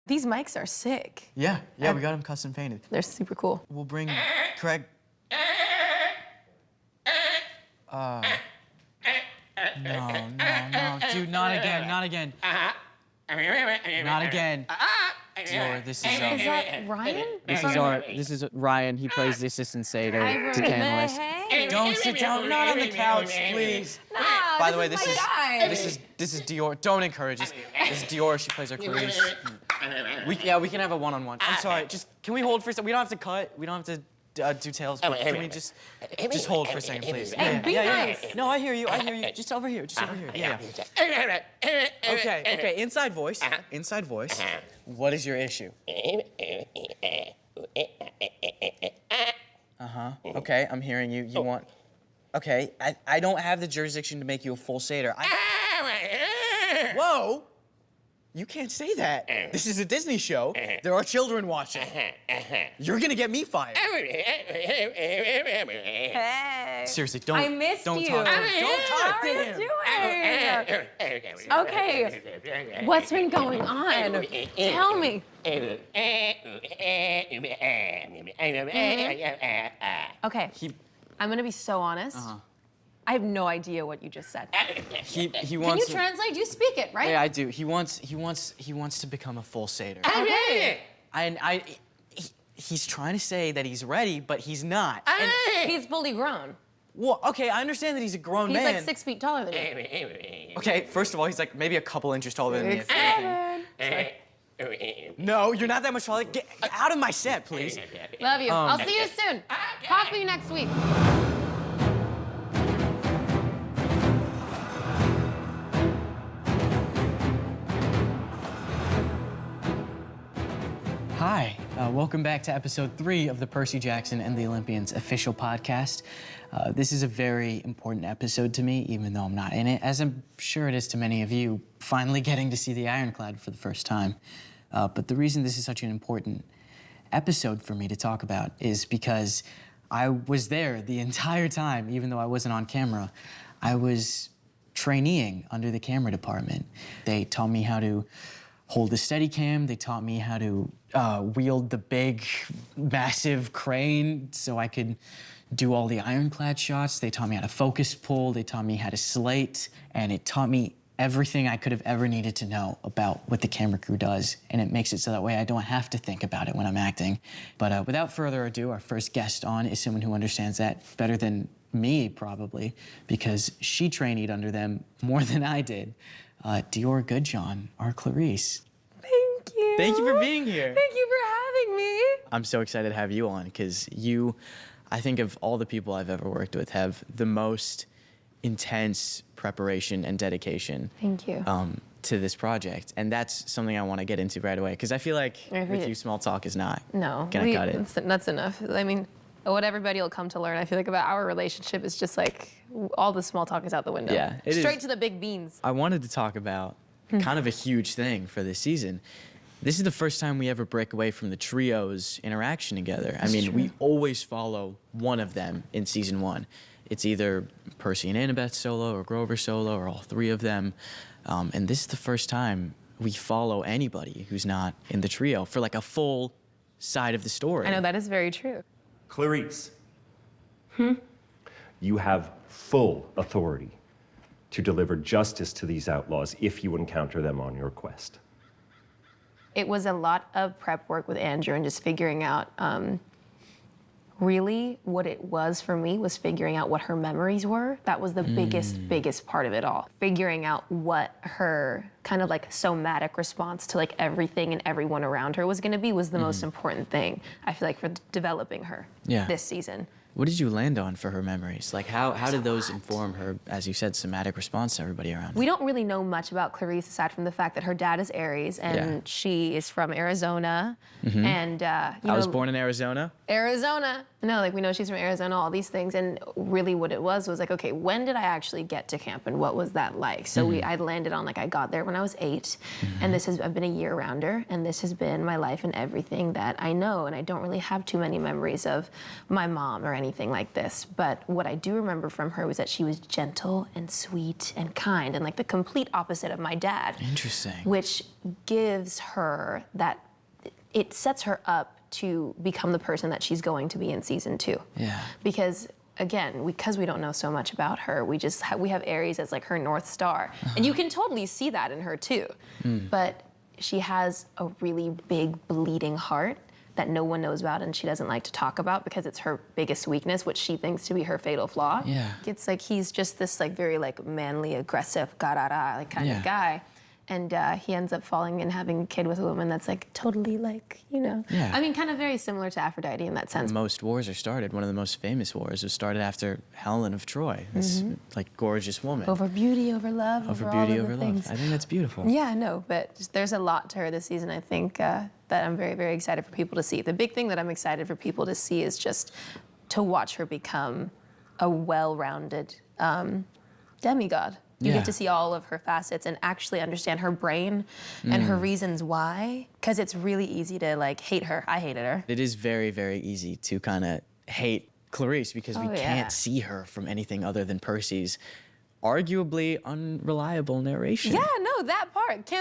These mics are sick. Yeah, we got them custom painted. They're super cool. We'll bring Craig. No, dude, not again. Not again. Dior, this is Is that Ryan? This is Ryan. He plays the assistant satyr to Canlis. Hey. Don't sit down, not on the couch, please. No, By the way, this is my guy. this is Dior. Don't encourage this. This is Dior. She plays our Clarisse. We can have a one-on-one. I'm sorry. Just can we hold for a second? We don't have to cut. We don't have to do tails. But can we just hold for a second, please? Be nice. No, I hear you. Just over here. Yeah. Okay. Inside voice. Inside voice. What is your issue? Okay, I'm hearing you. You want... Okay, I don't have the jurisdiction to make you a full satyr. Whoa! You can't say that. This is a Disney show. There are children watching. You're gonna get me fired. Hey. Seriously, don't. I missed don't you. Talk. Don't talk to How him. are you doing? Okay. What's been going on? Tell me. Okay. I'm gonna be so honest. I have no idea what you just said. He Can wants. you translate? You speak it, right? Yeah, I do. He wants to become a full satyr. Okay. He's trying to say that he's ready, but he's not. And, He's fully grown. well, okay, I understand that he's a grown He's man. like 6 feet taller than you. Okay, first of all, he's like maybe a couple inches taller than me. if 6'7". anything. No, you're not that much taller. Get out of my set, please. Love you. I'll see you soon. Talk to you next week. Hi, welcome back to episode 3 of the Percy Jackson and the Olympians official podcast. This is a very important episode to me, even though I'm not in it, as I'm sure it is to many of you, finally getting to see the Ironclad for the first time. But the reason this is such an important episode for me to talk about is because I was there the entire time, even though I wasn't on camera. I was traineeing under the camera department. They taught me how to hold the Steadicam. They taught me how to wield the big, massive crane so I could do all the Ironclad shots. They taught me how to focus pull. They taught me how to slate. And it taught me everything I could have ever needed to know about what the camera crew does. And it makes it so that way I don't have to think about it when I'm acting. But without further ado, our first guest on is someone who understands that better than me, probably, because she trained under them more than I did. Dior Goodjon, our Clarisse. Thank you. Thank you for being here. Thank you for having me. I'm so excited to have you on because you, I think of all the people I've ever worked with, have the most intense preparation and dedication. Thank you. To this project. And that's something I want to get into right away because I feel like with you, small talk is not gonna cut it. That's enough. I mean, what everybody will come to learn, I feel like, about our relationship is just like all the small talk is out the window. Yeah, it Straight is. to the big beans. I wanted to talk about kind of a huge thing for this season. This is the first time we ever break away from the trio's interaction together. I mean, we always follow one of them in season 1. It's either Percy and Annabeth solo or Grover solo or all 3 of them. And this is the first time we follow anybody who's not in the trio for like a full side of the story. I know, that is very true. Clarisse. You have full authority to deliver justice to these outlaws if you encounter them on your quest. It was a lot of prep work with Andrew and just figuring out really what it was for me was figuring out what her memories were. That was the biggest part of it all. Figuring out what her kind of like somatic response to like everything and everyone around her was gonna be was the most important thing, I feel like, for developing her this season. What did you land on for her memories? Like, how did those inform her, as you said, somatic response to everybody around her? We don't really know much about Clarisse aside from the fact that her dad is Aries and she is from Arizona. And I was born in Arizona. Arizona. No, like we know she's from Arizona, all these things. And really what it was like, okay, when did I actually get to camp and what was that like? So I landed on like I got there when I was 8 and I've been a year rounder and this has been my life and everything that I know. And I don't really have too many memories of my mom or anything anything like this, but what I do remember from her was that she was gentle and sweet and kind and like the complete opposite of my dad. Interesting. Which gives her that, it sets her up to become the person that she's going to be in season 2. Yeah. Because again, because we don't know so much about her, we have Aries as like her North Star. And you can totally see that in her too. But she has a really big bleeding heart that no one knows about and she doesn't like to talk about because it's her biggest weakness, which she thinks to be her fatal flaw. Yeah. It's like he's just this like very like manly, aggressive, garara like kind of guy. And he ends up falling and having a kid with a woman that's like totally like, you know. Yeah. I mean, kind of very similar to Aphrodite in that sense. Most wars are started. One of the most famous wars was started after Helen of Troy. This like gorgeous woman. Over beauty, over love, Over all beauty, of the over things. love. I think that's beautiful. Yeah, no, but just, there's a lot to her this season, I think, that I'm very, very excited for people to see. The big thing that I'm excited for people to see is just to watch her become a well-rounded demigod. You get to see all of her facets and actually understand her brain and her reasons why, because it's really easy to like hate her. I hated her. It is very, very easy to kind of hate Clarisse because we yeah. can't see her from anything other than Percy's arguably unreliable narration. Yeah, no, that part.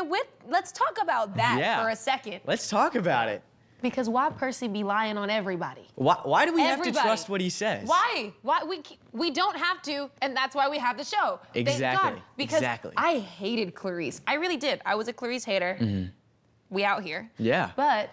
Let's talk about that for a second. Let's talk about it. Because why Percy be lying on everybody? Why do we have to Everybody. trust what he says? Why? We don't have to, and that's why we have the show. Thank Exactly. God, because Exactly. I hated Clarisse. I really did. I was a Clarisse hater. We out here. Yeah. But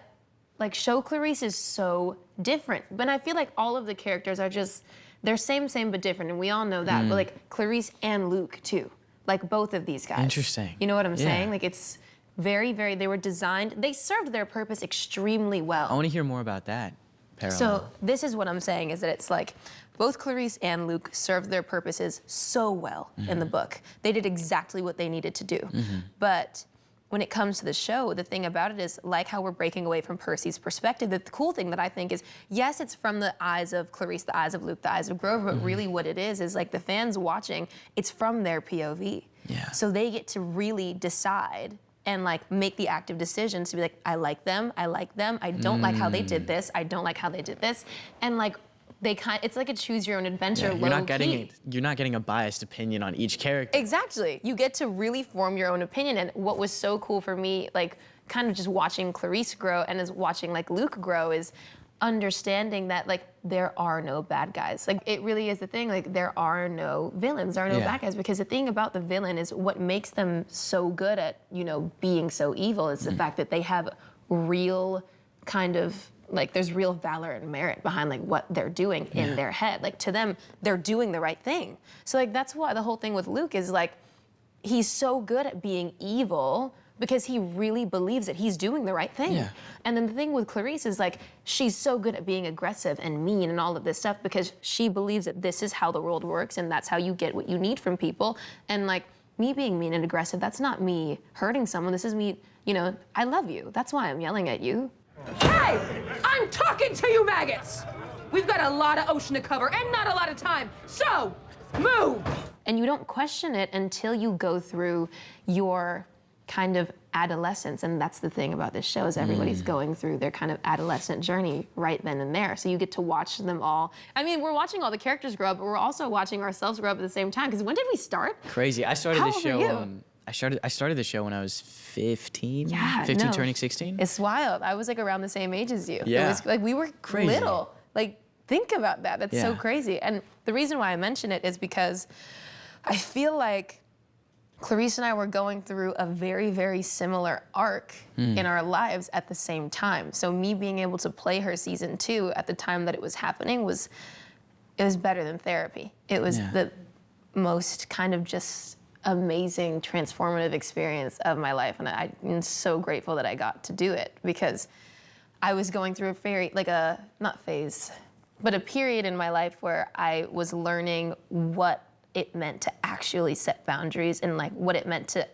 like show Clarisse is so different. But I feel like all of the characters are just, they're same but different, and we all know that. But like Clarisse and Luke too. Like both of these guys. Interesting. You know what I'm Yeah. saying? Like it's very, very, they were designed, they served their purpose extremely well. I want to hear more about that parallel. So this is what I'm saying, is that it's like both Clarisse and Luke served their purposes so well in the book. They did exactly what they needed to do. But when it comes to the show, the thing about it is, like how we're breaking away from Percy's perspective, the cool thing that I think is, yes, it's from the eyes of Clarisse, the eyes of Luke, the eyes of Grover, but really what it is like the fans watching, it's from their POV. Yeah. So they get to really decide and like make the active decisions to be like, I like them, I don't like how they did this, I don't like how they did this. And like, it's like a choose your own adventure, you're not getting a biased opinion on each character. Exactly. You get to really form your own opinion. And what was so cool for me, like kind of just watching Clarisse grow and as watching like Luke grow, is understanding that like there are no bad guys. Like it really is the thing, like there are no villains, there are no bad guys, because the thing about the villain is what makes them so good at, you know, being so evil is the fact that they have real kind of, like there's real valor and merit behind like what they're doing in their head. Like to them, they're doing the right thing. So like that's why the whole thing with Luke is like, he's so good at being evil because he really believes that he's doing the right thing. Yeah. And then the thing with Clarisse is like, she's so good at being aggressive and mean and all of this stuff because she believes that this is how the world works and that's how you get what you need from people. And like me being mean and aggressive, that's not me hurting someone. This is me, you know, I love you. That's why I'm yelling at you. Hey, I'm talking to you maggots. We've got a lot of ocean to cover and not a lot of time, so move. And you don't question it until you go through your kind of adolescence. And that's the thing about this show, is everybody's going through their kind of adolescent journey right then and there. So you get to watch them all. I mean, we're watching all the characters grow up, but we're also watching ourselves grow up at the same time. Because when did we start? Crazy. I started How this old were show. you? I started the show when I was 15. Yeah, 15 no. turning 16. It's wild. I was like around the same age as you. Yeah. It was like we were Crazy. little. Like think about that. That's so Yeah. crazy. And the reason why I mention it is because I feel like Clarisse and I were going through a very, very similar arc in our lives at the same time. So me being able to play her season 2 at the time that it was happening was better than therapy. It was the most kind of just amazing, transformative experience of my life. And I'm so grateful that I got to do it, because I was going through not phase, but a period in my life where I was learning what it meant to actually set boundaries and like what it meant to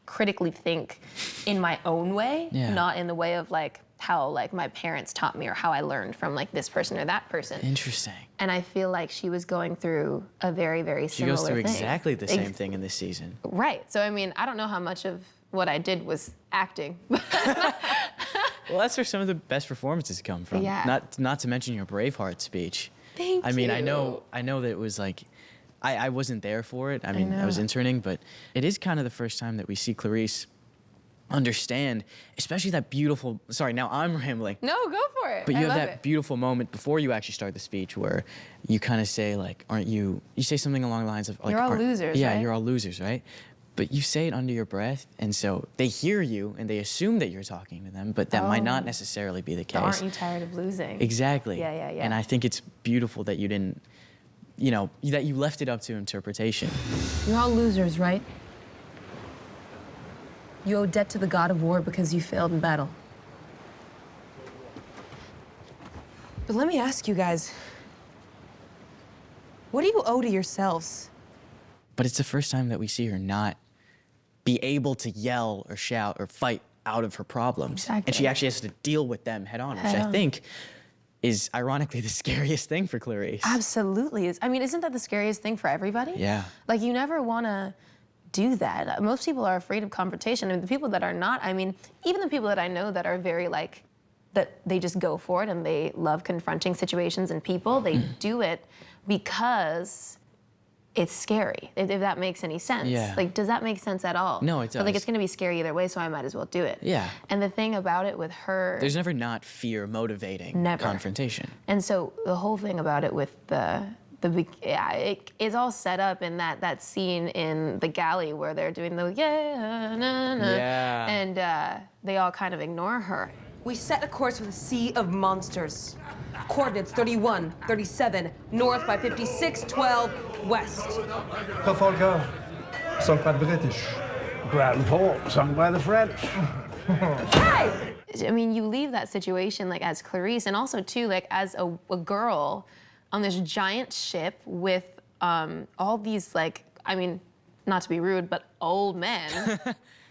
critically think in my own way, not in the way of like how like my parents taught me or how I learned from like this person or that person. Interesting. And I feel like she was going through a very, very She similar goes through thing. exactly the same thing in this season. Right. So I mean, I don't know how much of what I did was acting. Well, that's where some of the best performances come from. Yeah. Not to mention your Braveheart speech. Thank I mean, you. I know that it was like, I wasn't there for it. I mean, I was interning, but it is kind of the first time that we see Clarisse understand, especially that beautiful, sorry, now I'm rambling. No, go for it. But you I have love that it. beautiful moment before you actually start the speech where you kind of say like, you say something along the lines of like, You're all losers, yeah, right? you're all losers, right? But you say it under your breath, and so they hear you and they assume that you're talking to them, but that might not necessarily be the case. Aren't you tired of losing? Exactly. Yeah. And I think it's beautiful that you didn't, that you left it up to interpretation. You're all losers, right? You owe debt to the god of war because you failed in battle. But let me ask you guys, what do you owe to yourselves? But it's the first time that we see her not be able to yell or shout or fight out of her problems. Exactly. And she actually has to deal with them head on, which I think is ironically the scariest thing for Clarisse. Absolutely. I mean, isn't that the scariest thing for everybody? Yeah. Like, you never want to do that. Most people are afraid of confrontation, and the people that are not, I mean, even the people that I know that are very like, that they just go for it and they love confronting situations and people, they do it because it's scary, if that makes any sense. Yeah. Like, does that make sense at all? No, it But like, does. it's gonna be scary either way, so I might as well do it. Yeah. And the thing about it with her, There's never not fear motivating Never. confrontation. and so the whole thing about it with it's all set up in that scene in the galley where they're doing the Yeah. and they all kind of ignore her. We set a course for the Sea of Monsters. Coordinates 31, 37, north by 56, 12, west. Trafalgar, sung by the British. Grand Port, sung by the French. Hey! I mean, you leave that situation like as Clarisse, and also too like as a girl on this giant ship with all these like, I mean, not to be rude, but old men.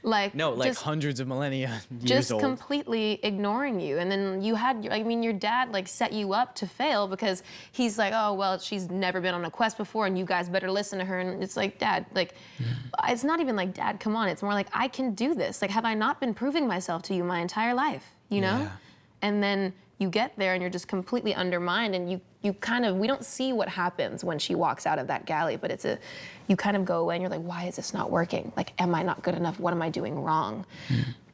Like, No, like just, hundreds of millennia years just old. completely ignoring you. And then you had, I mean, your dad like set you up to fail because he's like, oh, well, she's never been on a quest before and you guys better listen to her. And it's like, Dad, like, it's not even like, Dad, come on. It's more like, I can do this. Like, have I not been proving myself to you my entire life, you know? Yeah. And then you get there and you're just completely undermined, and you kind of, we don't see what happens when she walks out of that galley, but you kind of go away and you're like, why is this not working? Like, am I not good enough? What am I doing wrong?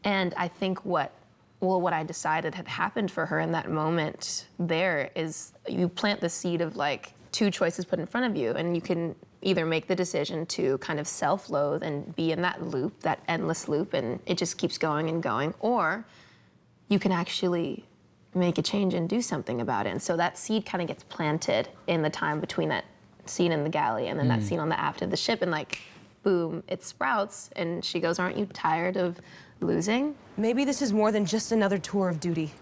And I think what I decided had happened for her in that moment there is you plant the seed of like two choices put in front of you, and you can either make the decision to kind of self-loathe and be in that loop, that endless loop, and it just keeps going and going, or you can actually make a change and do something about it. And so that seed kind of gets planted in the time between that scene in the galley and then that scene on the aft of the ship, and like, boom, it sprouts, and she goes, aren't you tired of losing? Maybe this is more than just another tour of duty.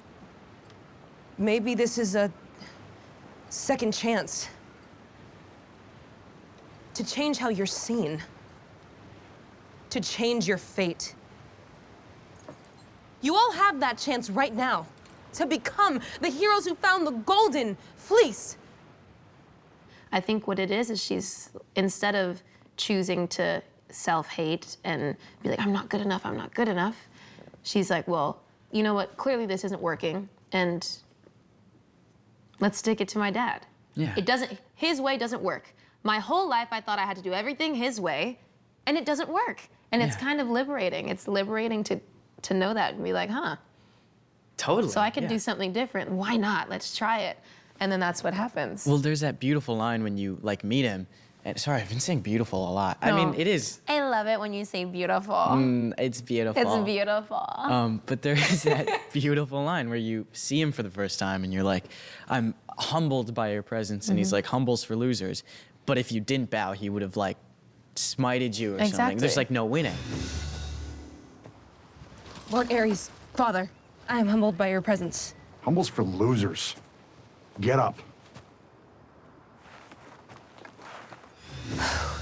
Maybe this is a second chance to change how you're seen, to change your fate. You all have that chance right now to become the heroes who found the golden fleece. I think what it is she's, instead of choosing to self-hate and be like, I'm not good enough, she's like, well, you know what, clearly this isn't working, and let's stick it to my dad. Yeah. His way doesn't work. My whole life I thought I had to do everything his way, and it doesn't work. And it's kind of liberating. It's liberating to know that and be like, huh. Totally. So I can do something different. Why not? Let's try it. And then that's what happens. Well, there's that beautiful line when you like meet him. And sorry, I've been saying beautiful a lot. I mean, it is. I love it when you say beautiful. It's beautiful. It's beautiful. But there is that beautiful line where you see him for the first time and you're like, I'm humbled by your presence. And he's like, humble's for losers. But if you didn't bow, he would have like smited you or something. There's like no winning. Lord Ares, Father, I am humbled by your presence. Humble's for losers. Get up.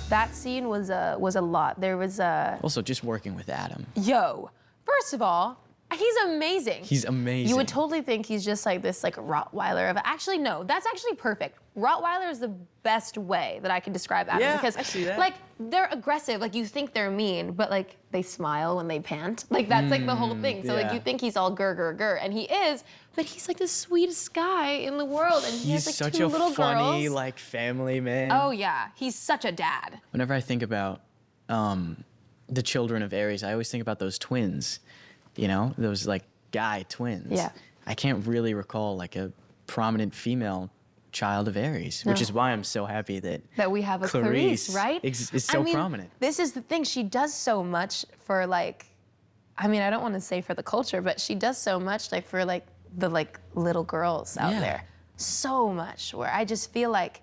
That scene was a lot. There was a Also, just working with Adam. yo. First of all, He's amazing. He's amazing. You would totally think he's just like this like Rottweiler of actually no, that's actually perfect. Rottweiler is the best way that I can describe Adam because I see that. like they're aggressive, like you think they're mean, but like they smile when they pant. Like that's like the whole thing. So like you think he's all grr, and he is, but he's like the sweetest guy in the world, and he has like such two a little funny girls. like family man. Oh yeah, he's such a dad. Whenever I think about the children of Aries, I always think about those twins. You know, those like guy twins. Yeah. I can't really recall like a prominent female child of Aries, which is why I'm so happy that We have a Clarisse, right? is so prominent. This is the thing. She does so much for like, I mean, I don't want to say for the culture, but she does so much like for like the like little girls out there. So much where I just feel like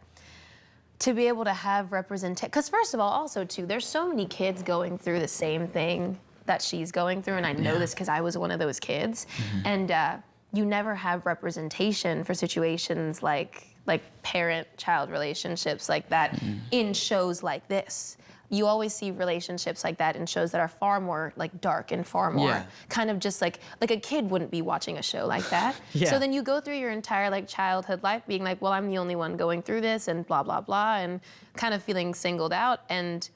to be able to have representation, because first of all, also too, there's so many kids going through the same thing that she's going through, and I know this because I was one of those kids, and you never have representation for situations like parent-child relationships like that in shows like this. You always see relationships like that in shows that are far more like dark and far more kind of just like a kid wouldn't be watching a show like that. So then you go through your entire like childhood life being like, well, I'm the only one going through this and blah, blah, blah, and kind of feeling singled out. And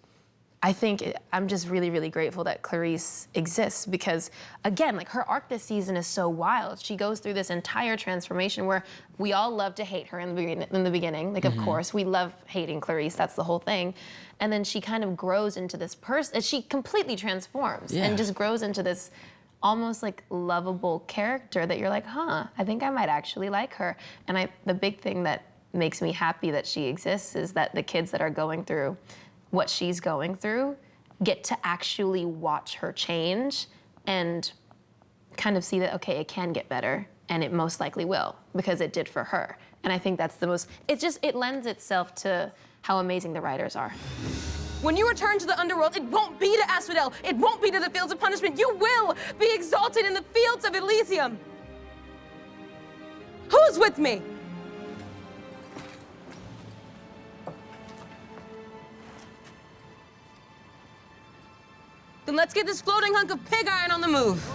I think I'm just really, really grateful that Clarisse exists because, again, like her arc this season is so wild. She goes through this entire transformation where we all love to hate her in the beginning. Like, of course, we love hating Clarisse. That's the whole thing. And then she kind of grows into this person. She completely transforms and just grows into this almost like lovable character that you're like, huh, I think I might actually like her. And the big thing that makes me happy that she exists is that the kids that are going through what she's going through get to actually watch her change and kind of see that, okay, it can get better, and it most likely will, because it did for her. And I think that's the most, it lends itself to how amazing the writers are. When you return to the underworld, it won't be to Asphodel. It won't be to the fields of punishment. You will be exalted in the fields of Elysium. Who's with me? Then let's get this floating hunk of pig iron on the move.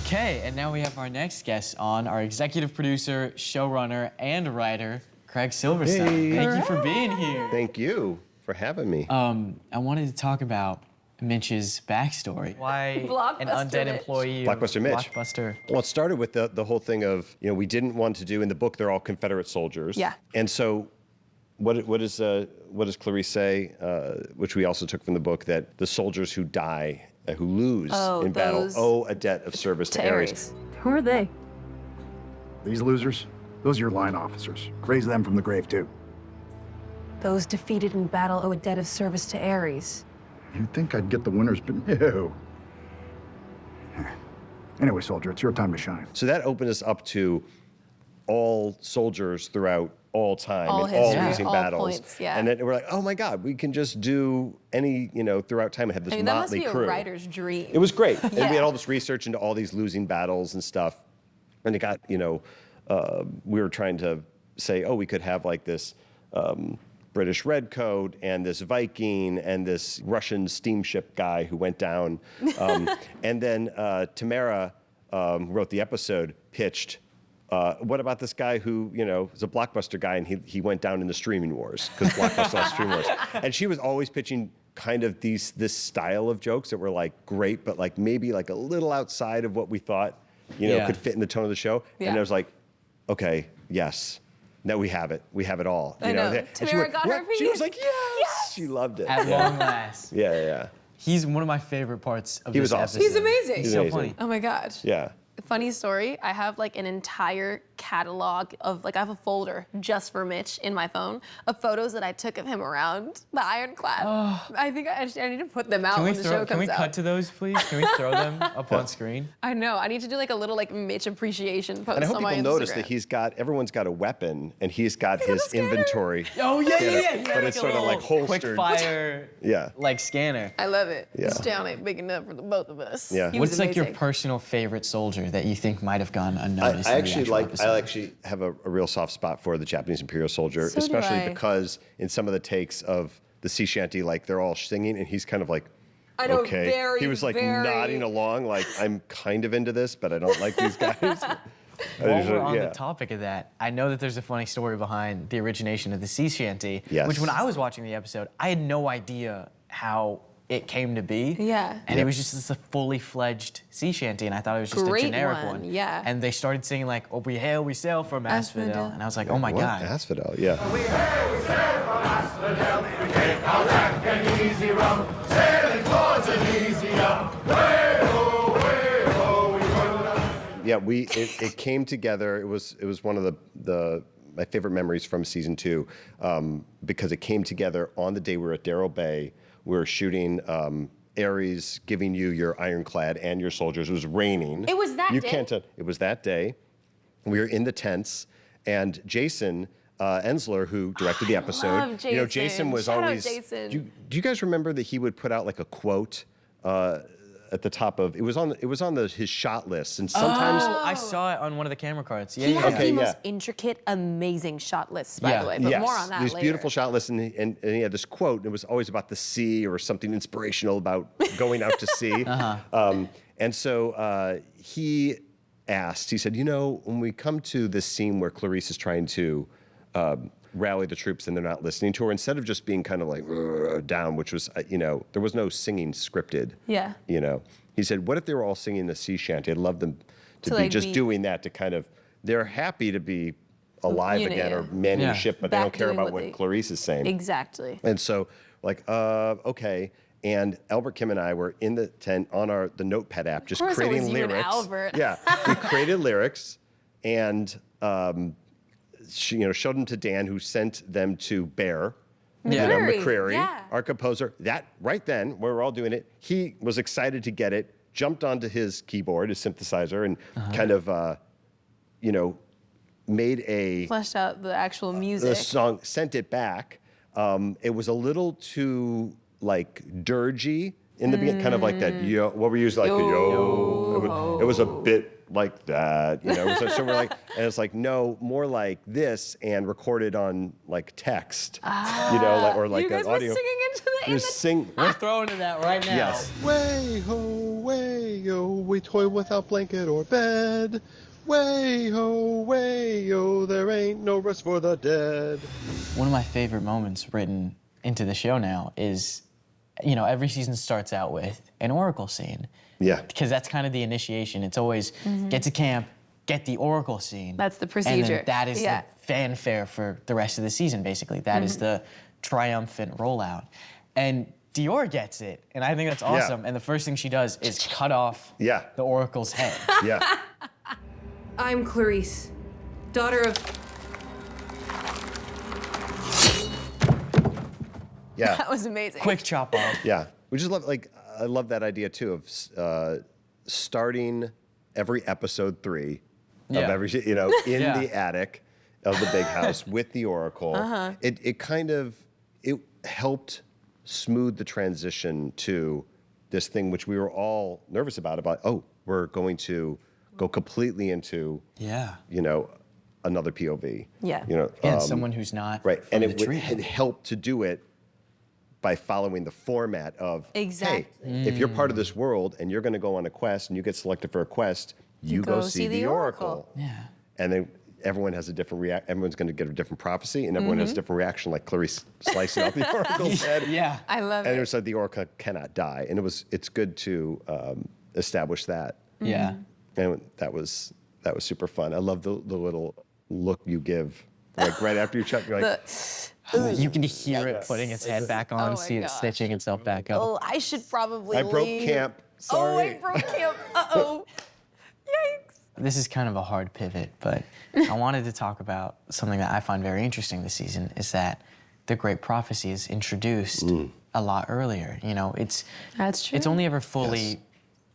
Okay, and now we have our next guest on, our executive producer, showrunner, and writer, Craig Silverstein. Hey. Thank you for being here. Thank you for having me. I wanted to talk about Mitch's backstory. Why Blockbuster an undead Mitch. employee Blockbuster of Mitch. Blockbuster. Well, it started with the whole thing of, we didn't want to do, in the book, they're all Confederate soldiers. Yeah. And so what does Clarisse say, which we also took from the book, that the soldiers who die, who lose in battle, those owe a debt of service to Ares. Who are they? These losers, those are your line officers. Raise them from the grave, too. Those defeated in battle owe a debt of service to Ares. You'd think I'd get the winners, but no. Anyway, soldier, it's your time to shine. So that opened us up to all soldiers throughout all time All and all history, losing all battles. points, yeah. And then we're like, oh my God, we can just do any, throughout time and have this I mean, that must motley be crew. a writer's dream. It was great. And we Yeah. had all this research into all these losing battles and stuff. And it got, we were trying to say, oh, we could have like this British redcoat and this Viking and this Russian steamship guy who went down. And then Tamara, who wrote the episode, pitched, what about this guy who, is a Blockbuster guy and he went down in the streaming wars, because Blockbuster lost streaming wars. And she was always pitching kind of this style of jokes that were like great, but like maybe like a little outside of what we thought, could fit in the tone of the show. Yeah. And I was like, okay, yes. Now we have it. We have it all. I know. And she Tamara went, got her "What?" She was piece. like, yes. She loved it. At long last. Yeah. He's one of my favorite parts of He this was awesome. episode. He's amazing. He's So amazing. funny. Oh my gosh. Yeah. Funny story, I have like an entire catalog of, I have a folder just for Mitch in my phone of photos that I took of him around the ironclad. I think I need to put them out when the show comes out. Can we cut to those, please? Can we throw them up on screen? I know, I need to do like a little like Mitch appreciation post And I hope on my people notice Instagram. that everyone's got a weapon and he's got his scanner. inventory. Oh, yeah. But it's sort of like holstered. Quick fire, Yeah. like scanner. I love it. Yeah. This town ain't big enough for the both of us. Yeah. He was What's like your amazing. personal favorite soldier that you think might have gone unnoticed? I in the actual episode? actually have a real soft spot for the Japanese Imperial soldier, So do especially I. because in some of the takes of the sea shanty, like they're all singing and he's kind of like I know, okay. very, he was like very- nodding along, like, I'm kind of into this, but I don't like these guys. While we're on the topic of that, I know that there's a funny story behind the origination of the sea shanty, Yes. which when I was watching the episode, I had no idea how it came to be. Yeah. And it was just this fully fledged sea shanty, and I thought it was just Great a generic one, one. yeah. And they started singing like, "Oh, we hail, we sail from Asphodel," Asphodel. and I was like, "Oh my What? god." Asphodel, yeah. Yeah, it came together. It was one of my favorite memories from season 2 because it came together on the day we were at Darrow Bay. We were shooting Ares, giving you your ironclad and your soldiers. It was raining. It was that you day? Can't. It was that day. We were in the tents, and Jason Ensler, who directed the episode, love you know, Jason was Shout out always. Jason. Do you guys remember that he would put out like a quote? At the top of his shot list, and sometimes I saw it on one of the camera cards. Yeah, He yeah. has Okay, the yeah. most intricate, amazing shot lists, by Yeah. the way. But yes, more on that these later. beautiful shot lists, and he had this quote, and it was always about the sea or something inspirational about going out to sea. And so he asked, he said, you know, when we come to this scene where Clarisse is trying to rally the troops and they're not listening to her, instead of just being kind of like down, which was, you know, there was no singing scripted. Yeah. You know, he said, what if they were all singing the sea shanty? I'd love them to be like just be- doing that to kind of, they're happy to be alive You know, again yeah. or manning Yeah. the ship, but Back they don't care doing about what what they- Clarisse is saying. Exactly. And so, like, okay. And Albert Kim and I were in the tent on the Notepad app, just course it creating was you and lyrics. Albert. Yeah, we created lyrics, and showed them to Dan, who sent them to Bear. Yeah. You know, McCreary, McCreary, yeah. our composer. That right then, when we were all doing it, he was excited to get it, jumped onto his keyboard, his synthesizer, and kind of, made a Fleshed out the actual the music. song, sent it back. It was a little too like dirgy in the beginning, kind of like that yo. What we use like a yo. It was a bit like that, you know. So we're like, and it's like no, more like this, and recorded on like text, you know, like, or like you guys an were audio. singing into the Just sing. We're throwing to that right now. Yes. Way ho, we toy without blanket or bed. Way ho, there ain't no rest for the dead. One of my favorite moments written into the show now is, you know, every season starts out with an oracle scene. Yeah. Because that's kind of the initiation. It's always get to camp, get the oracle scene. That's the And procedure. then that is Yeah. the fanfare for the rest of the season, basically. That is the triumphant rollout. And Dior gets it, and I think that's awesome. And the first thing she does is cut off Yeah. the oracle's head. Yeah. I'm Clarisse, daughter of... Yeah. That was amazing. Quick chop off. Yeah, we just love, like, I love that idea too of starting every episode 3 Yeah. of every, you know, in Yeah. the attic of the big house with the oracle. It kind of, it helped smooth the transition to this thing which we were all nervous about, oh, we're going to go completely into, Yeah. you know, another POV. Yeah. You know, And someone who's not right, from and the it tree. had helped to do it by following the format of, Exactly. hey, if you're part of this world and you're going to go on a quest and you get selected for a quest, you go see the oracle. Yeah. And then everyone has a different reaction. Everyone's going to get a different prophecy, and everyone has a different reaction, like Clarisse slicing off the oracle's head. Yeah. I love And it. it was like the oracle cannot die, and it's good to establish that. Yeah. And that was super fun. I love the little look you give, like right after you check, you're like, You can hear it putting its head back on, Oh my see it gosh. stitching itself back up. Oh, I should probably I broke leave. camp. Oh, Sorry. I broke camp. Uh-oh. Yikes. This is kind of a hard pivot, but I wanted to talk about something that I find very interesting this season is that the Great Prophecy is introduced a lot earlier. You know, That's true. It's only ever fully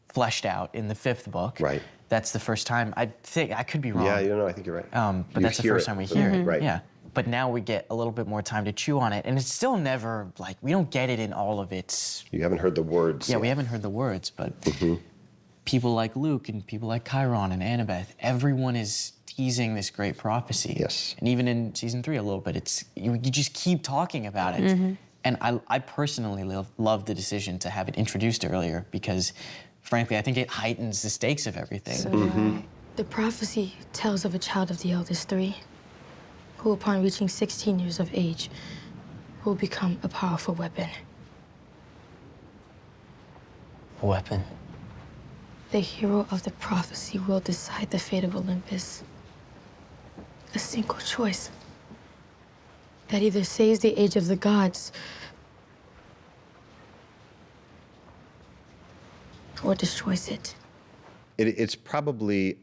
fleshed out in the 5th book. Right. That's the first time. I think I could be wrong. Yeah, you know, I think you're right. But You that's the hear first it. time we hear it. Right. Yeah. But now we get a little bit more time to chew on it, and it's still never like we don't get it in all of its. You haven't heard the words. Yeah, yet. we haven't heard the words, but people like Luke and people like Chiron and Annabeth, everyone is teasing this great prophecy. Yes. And even in season 3 a little bit, you just keep talking about it. And I personally love the decision to have it introduced earlier because, frankly, I think it heightens the stakes of everything. So do I. The prophecy tells of a child of the eldest three, who upon reaching 16 years of age, will become a powerful weapon. A weapon? The hero of the prophecy will decide the fate of Olympus. A single choice that either saves the age of the gods or destroys it. It's probably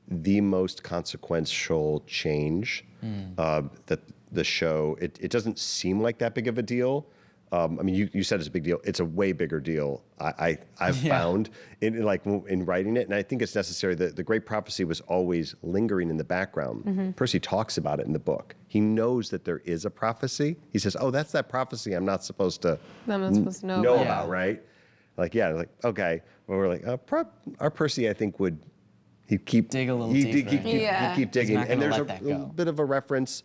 the most consequential change that the show, it doesn't seem like that big of a deal. I mean, you said it's a big deal. It's a way bigger deal. I've found in writing it, and I think it's necessary. The great prophecy was always lingering in the background. Percy talks about it in the book. He knows that there is a prophecy. He says, "Oh, that's that prophecy I'm not supposed to know about, right?" Like, yeah, like okay. Well, we're like, our Percy, I think he'd keep dig a little deeper. He'd keep digging, and there's a bit of a reference,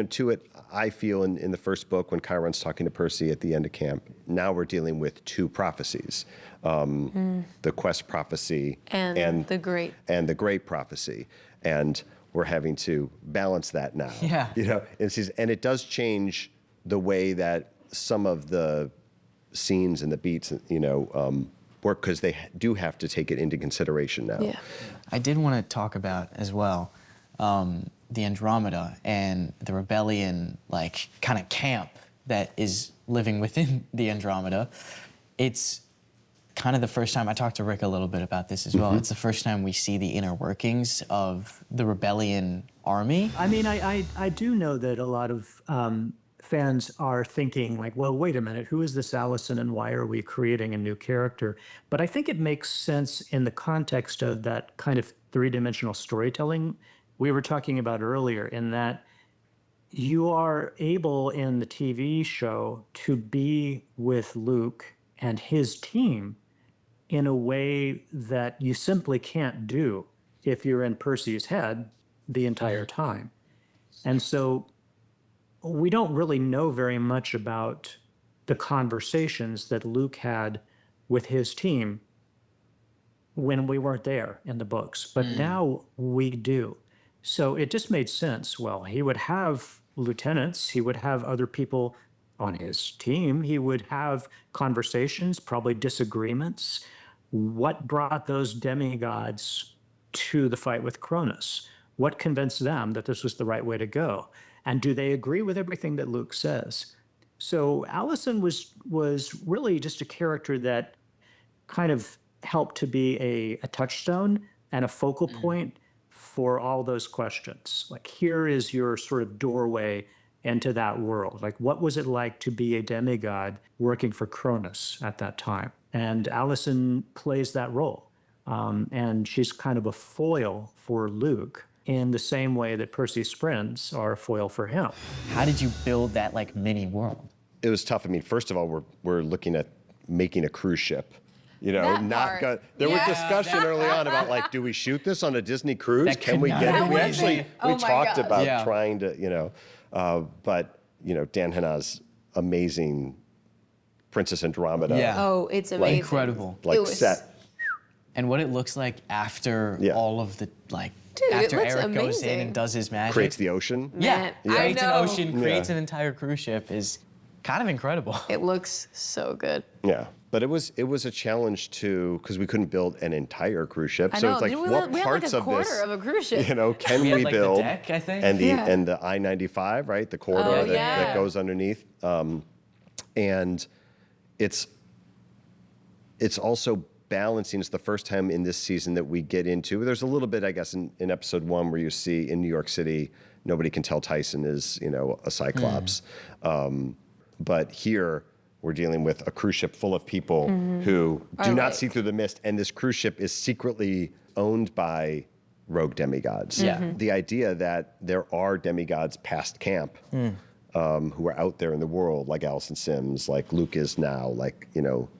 to it. I feel in the first book when Chiron's talking to Percy at the end of camp. Now we're dealing with two prophecies, the quest prophecy and the great prophecy, and we're having to balance that now. Yeah, and it does change the way that some of the scenes and the beats, work because they do have to take it into consideration now. Yeah. I did want to talk about as well the Andromeda and the rebellion, like kind of camp that is living within the Andromeda. It's kind of the first time, I talked to Rick a little bit about this as well. It's the first time we see the inner workings of the rebellion army. I mean, I do know that a lot of fans are thinking like, well, wait a minute, who is this Allison and why are we creating a new character? But I think it makes sense in the context of that kind of three-dimensional storytelling we were talking about earlier, in that you are able in the TV show to be with Luke and his team in a way that you simply can't do if you're in Percy's head the entire time. And so we don't really know very much about the conversations that Luke had with his team when we weren't there in the books, but now we do. So it just made sense. Well, he would have lieutenants, he would have other people on his team, he would have conversations, probably disagreements. What brought those demigods to the fight with Cronus? What convinced them that this was the right way to go? And do they agree with everything that Luke says? So Allison was really just a character that kind of helped to be a touchstone and a focal point for all those questions. Like, here is your sort of doorway into that world. Like, what was it like to be a demigod working for Cronus at that time? And Allison plays that role. And she's kind of a foil for Luke in the same way that Percy's friends are a foil for him. How did you build that like mini world? It was tough. I mean, first of all, we're looking at making a cruise ship. There was discussion early on about like, do we shoot this on a Disney cruise? Can we get it? We talked about trying to, but Dan Hanna's amazing Princess Andromeda. Yeah. Oh, it's amazing. Incredible. Set. And what it looks like after all of the after Eric goes in and does his magic. Creates the ocean. Creates an ocean, creates an entire cruise ship is kind of incredible. It looks so good. Yeah. But it was a challenge too, because we couldn't build an entire cruise ship. So it's like, what parts of this, of a cruise ship. Can we build? The deck, I think. And the I-95, right? The corridor that goes underneath. And it's also balancing. It's the first time in this season that we get into. There's a little bit, I guess, in episode 1 where you see in New York City, nobody can tell Tyson is a Cyclops. But here, we're dealing with a cruise ship full of people who do not see through the mist, and this cruise ship is secretly owned by rogue demigods. The idea that there are demigods past camp who are out there in the world, like Allison Sims, like Luke is now, like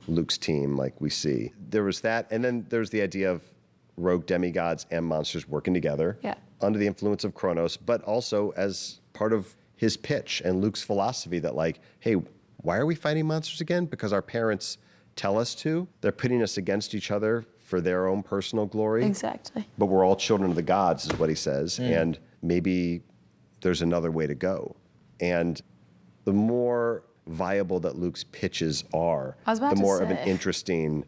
Luke's team, like we see. There was that, and then there's the idea of rogue demigods and monsters working together under the influence of Kronos, but also as part of his pitch and Luke's philosophy that like, hey, why are we fighting monsters again? Because our parents tell us to. They're pitting us against each other for their own personal glory. Exactly. But we're all children of the gods, is what he says. And maybe there's another way to go. And the more viable that Luke's pitches are, I was about the to more of an say. interesting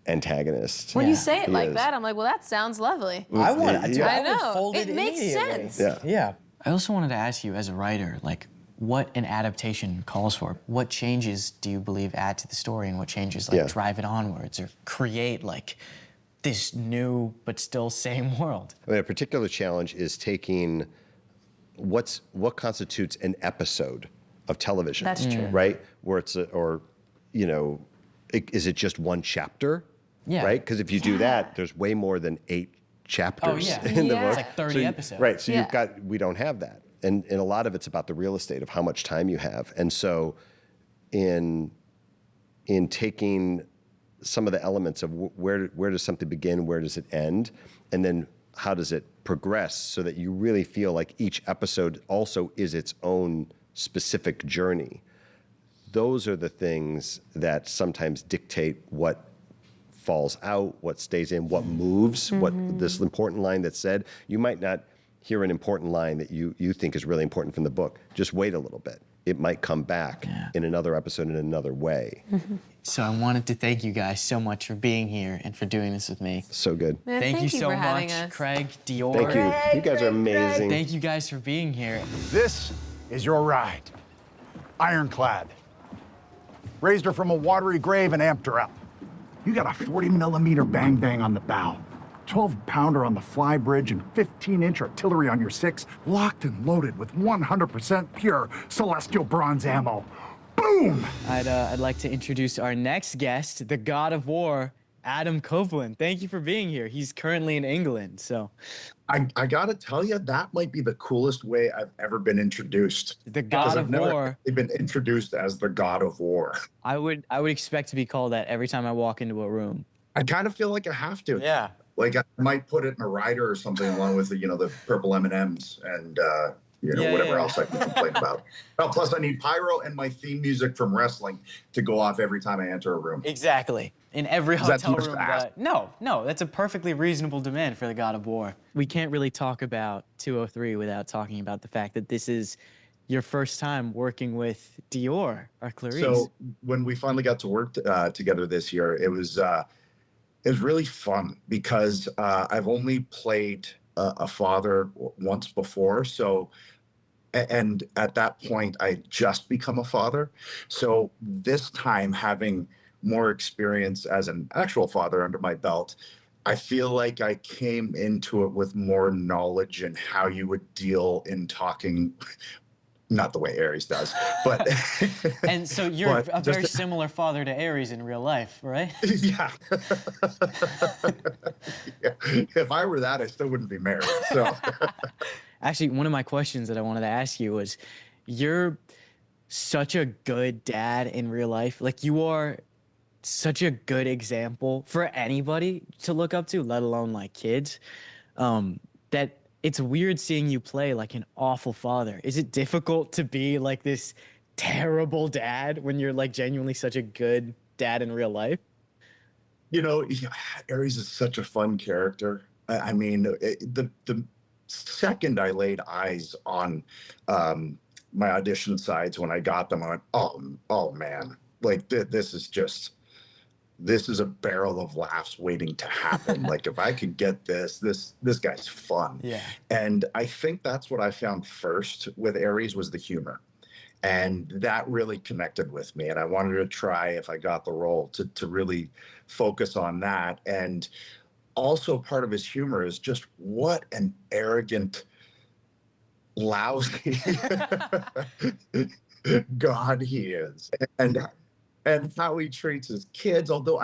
antagonist. When you say it he like is. that, I'm like, well, that sounds lovely. I want to. Yeah. I know. It makes immediately. sense. Yeah. Yeah. I also wanted to ask you, as a writer, like, what an adaptation calls for. What changes do you believe add to the story, and what changes like drive it onwards or create like this new but still same world? I mean, a particular challenge is taking what constitutes an episode of television. That's true. Right? Where it's is it just one chapter? Yeah. Right? Because if you do that, there's way more than 8 chapters in the book. It's like 30 episodes. Right. So we don't have that. And a lot of it's about the real estate of how much time you have. And so in taking some of the elements of where does something begin, where does it end, and then how does it progress so that you really feel like each episode also is its own specific journey. Those are the things that sometimes dictate what falls out, what stays in, what moves, what this important line that's said. You might not hear an important line that you think is really important from the book. Just wait a little bit. It might come back in another episode in another way. So I wanted to thank you guys so much for being here and for doing this with me. So good. Man, Thank you so for having much, us. Craig, Dior. Thank you. You guys are amazing. Thank you guys for being here. This is your ride. Ironclad. Raised her from a watery grave and amped her up. You got a 40mm bang bang on the bow, 12-pounder on the fly bridge, and 15-inch artillery on your 6, locked and loaded with 100% pure celestial bronze ammo. Boom! I'd like to introduce our next guest, the God of War, Adam Copeland. Thank you for being here. He's currently in England, so. I gotta tell you, that might be the coolest way I've ever been introduced. The God of War. I've been introduced as the God of War. I would expect to be called that every time I walk into a room. I kind of feel like I have to. Yeah. Like I might put it in a rider or something along with the purple M&Ms and whatever else I can complain about. Oh, plus I need pyro and my theme music from wrestling to go off every time I enter a room. Exactly. In every Is that too hotel much room. to ask? No, that's a perfectly reasonable demand for the God of War. We can't really talk about 203 without talking about the fact that this is your first time working with Dior or Clarisse. So when we finally got to work together this year, it was really fun because I've only played a father once before. So, and at that point, I had just become a father. So this time, having more experience as an actual father under my belt, I feel like I came into it with more knowledge in how you would deal in talking. Not the way Aries does, but. And so you're a very similar father to Aries in real life, right? Yeah. If I were that, I still wouldn't be married. So. Actually, one of my questions that I wanted to ask you was, you're such a good dad in real life. Like, you are such a good example for anybody to look up to, let alone like kids, that it's weird seeing you play like an awful father. Is it difficult to be like this terrible dad when you're like genuinely such a good dad in real life? Aries is such a fun character. I mean, the second I laid eyes on my audition sides when I got them, I went, oh man, like this is a barrel of laughs waiting to happen. Like if I could get this guy's fun. Yeah. And I think that's what I found first with Aries was the humor. And that really connected with me. And I wanted to try, if I got the role, to really focus on that. And also part of his humor is just what an arrogant, lousy God he is. And how he treats his kids, although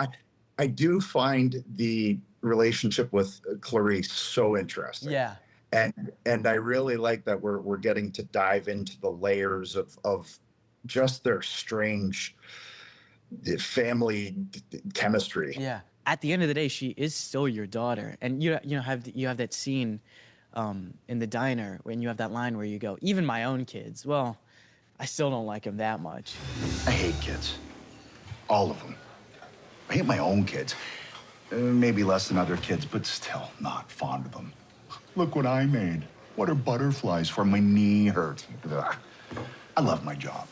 I do find the relationship with Clarisse so interesting. Yeah. And I really like that we're getting to dive into the layers of just their strange family chemistry. Yeah. At the end of the day, she is still your daughter, and you have that scene in the diner when you have that line where you go, even my own kids. Well, I still don't like him that much. I hate kids. All of them. I hate my own kids. Maybe less than other kids, but still not fond of them. Look what I made. What are butterflies for? My knee hurts. Ugh. I love my job.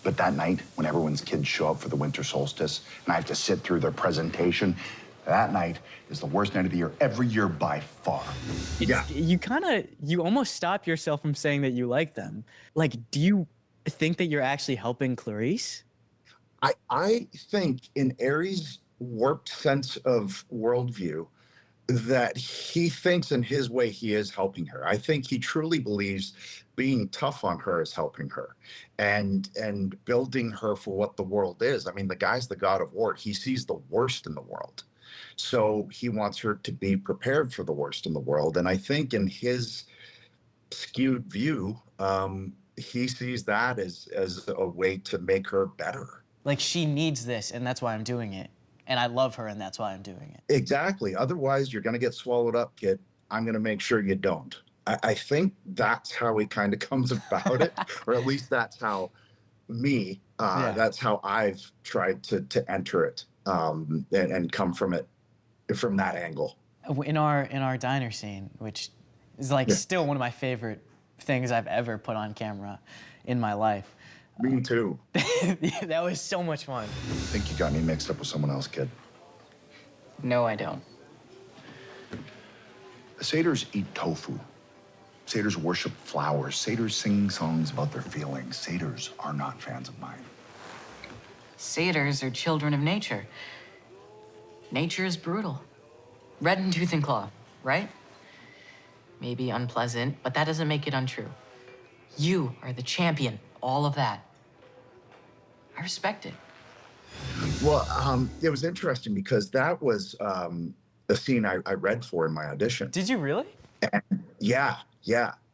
But that night, when everyone's kids show up for the winter solstice, and I have to sit through their presentation, that night is the worst night of the year every year by far. Yeah. You almost stop yourself from saying that you like them. Like, do you think that you're actually helping Clarisse? I think in Aries' warped sense of worldview, that he thinks in his way he is helping her. I think he truly believes being tough on her is helping her and building her for what the world is. I mean, the guy's the god of war. He sees the worst in the world. So he wants her to be prepared for the worst in the world. And I think in his skewed view, he sees that as a way to make her better. Like, she needs this, and that's why I'm doing it. And I love her, and that's why I'm doing it. Exactly. Otherwise, you're going to get swallowed up, kid. I'm going to make sure you don't. I think that's how he kind of comes about it, or at least that's how that's how I've tried to enter it and come from it from that angle. In our diner scene, which is like still one of my favorite things I've ever put on camera in my life. Me too. That was so much fun. I think you got me mixed up with someone else, kid. No, I don't. Satyrs eat tofu. Satyrs worship flowers. Satyrs sing songs about their feelings. Satyrs are not fans of mine. Satyrs are children of nature. Nature is brutal. Red in tooth and claw, right? Maybe unpleasant, but that doesn't make it untrue. You are the champion, all of that. I respect it. Well, it was interesting because that was the scene I read for in my audition. Did you really? And yeah.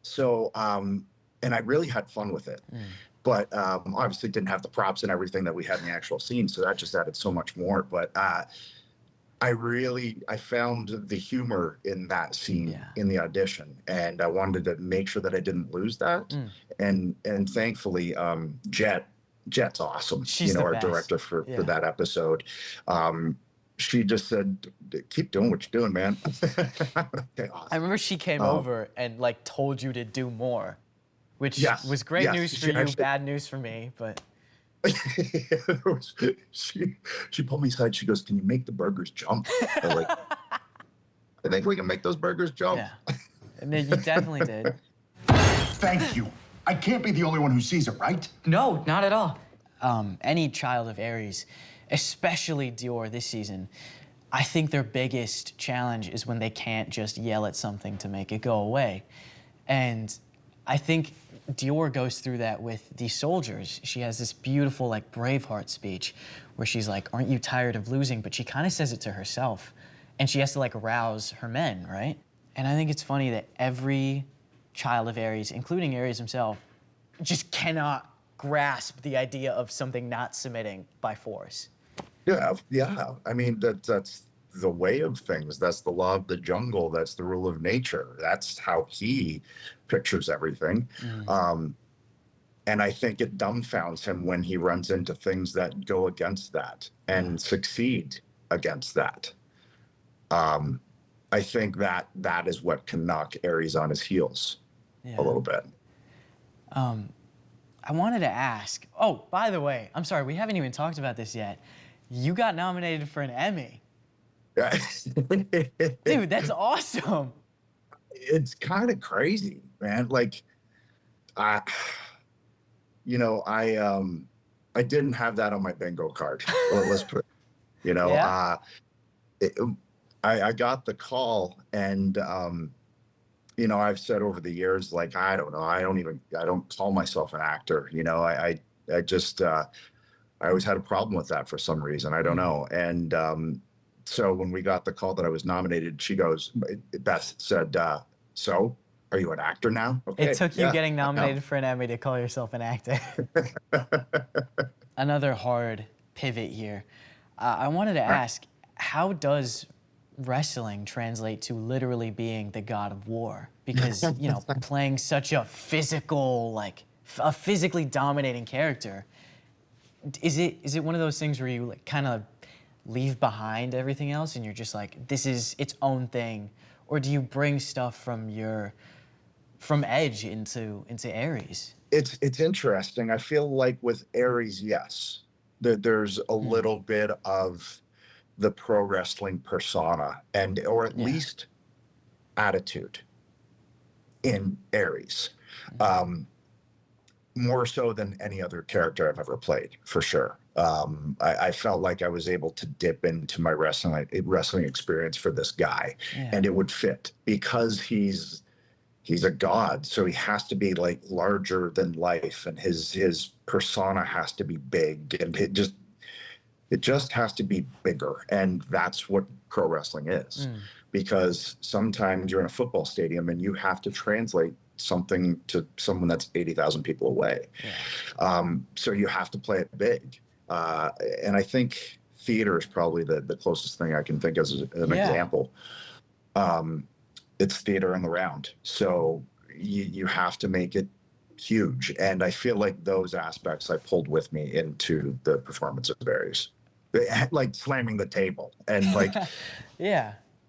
So, and I really had fun with it. But obviously didn't have the props and everything that we had in the actual scene, so that just added so much more. But I found the humor in that scene in the audition, and I wanted to make sure that I didn't lose that. And thankfully, Jet's awesome. She's our best. director for that episode. She just said, "Keep doing what you're doing, man." Okay, awesome. I remember she came over and like told you to do more, which was great news for you, bad news for me, but. She pulled me aside. She goes, "Can you make the burgers jump?" I was like, "I think we can make those burgers jump." Yeah, and then you definitely did. Thank you. I can't be the only one who sees it, right? No, not at all. Any child of Aries, especially Dior this season, I think their biggest challenge is when they can't just yell at something to make it go away. And I think Dior goes through that with the soldiers. She has this beautiful, like, Braveheart speech where she's like, "Aren't you tired of losing?" But she kind of says it to herself. And she has to, like, rouse her men, right? And I think it's funny that every child of Aries, including Aries himself, just cannot grasp the idea of something not submitting by force. Yeah. I mean, that's the way of things. That's the law of the jungle. That's the rule of nature. That's how he pictures everything. And I think it dumbfounds him when he runs into things that go against that and succeed against that. I think that is what can knock Aries on his heels a little bit. I wanted to ask, oh, by the way, I'm sorry, we haven't even talked about this yet. You got nominated for an Emmy. Dude, that's awesome. It's kind of crazy, man. Like, I didn't have that on my bingo card. Or let's put, I got the call, and I've said over the years, like, I don't know, I don't call myself an actor. I just I always had a problem with that for some reason. I don't know. And so when we got the call that I was nominated, Beth said, "So, are you an actor now?" Okay, it took you getting nominated for an Emmy to call yourself an actor. Another hard pivot here. I wanted to ask, how does wrestling translate to literally being the god of war? Because, playing such a physical, like, a physically dominating character. Is it one of those things where you like kind of leave behind everything else and you're just like, this is its own thing? Or do you bring stuff from Edge into Aries? It's interesting. I feel like with Aries, yes, there's a little bit of the pro wrestling persona or at least attitude in Aries. More so than any other character I've ever played, for sure. I felt like I was able to dip into my wrestling experience for this guy, and it would fit because he's a god, so he has to be like larger than life, and his persona has to be big, and it just has to be bigger, and that's what pro wrestling is. Because sometimes you're in a football stadium and you have to translate something to someone that's 80,000 people away. So you have to play it big. And I think theater is probably the closest thing I can think of as an example. It's theater in the round. So you have to make it huge. And I feel like those aspects I pulled with me into the performance of Aries. Like slamming the table and like,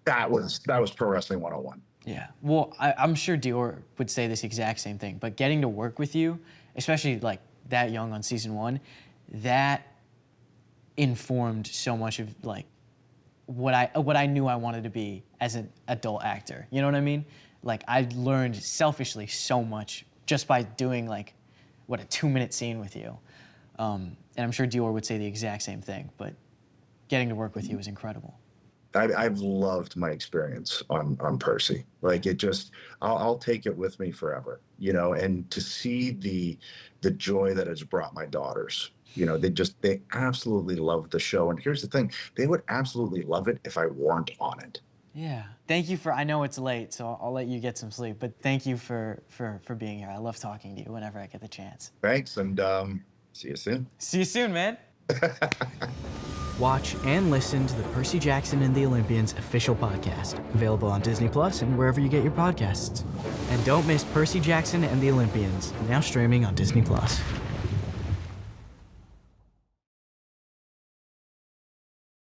that was Pro Wrestling 101. Yeah. Well, I'm sure Dior would say this exact same thing, but getting to work with you, especially like that young on season 1, that informed so much of like what I knew I wanted to be as an adult actor. You know what I mean? Like I learned selfishly so much just by doing like a 2-minute scene with you. And I'm sure Dior would say the exact same thing, but getting to work with you was incredible. I've loved my experience on Percy. Like it just, I'll take it with me forever, you know, and to see the joy that it's brought my daughters, you know, they absolutely love the show. And here's the thing, they would absolutely love it if I weren't on it. Yeah. Thank you I know it's late, so I'll let you get some sleep, but thank you for being here. I love talking to you whenever I get the chance. Thanks, and see you soon. See you soon, man. Watch and listen to the Percy Jackson and the Olympians official podcast, available on Disney Plus and wherever you get your podcasts. And don't miss Percy Jackson and the Olympians, now streaming on Disney Plus.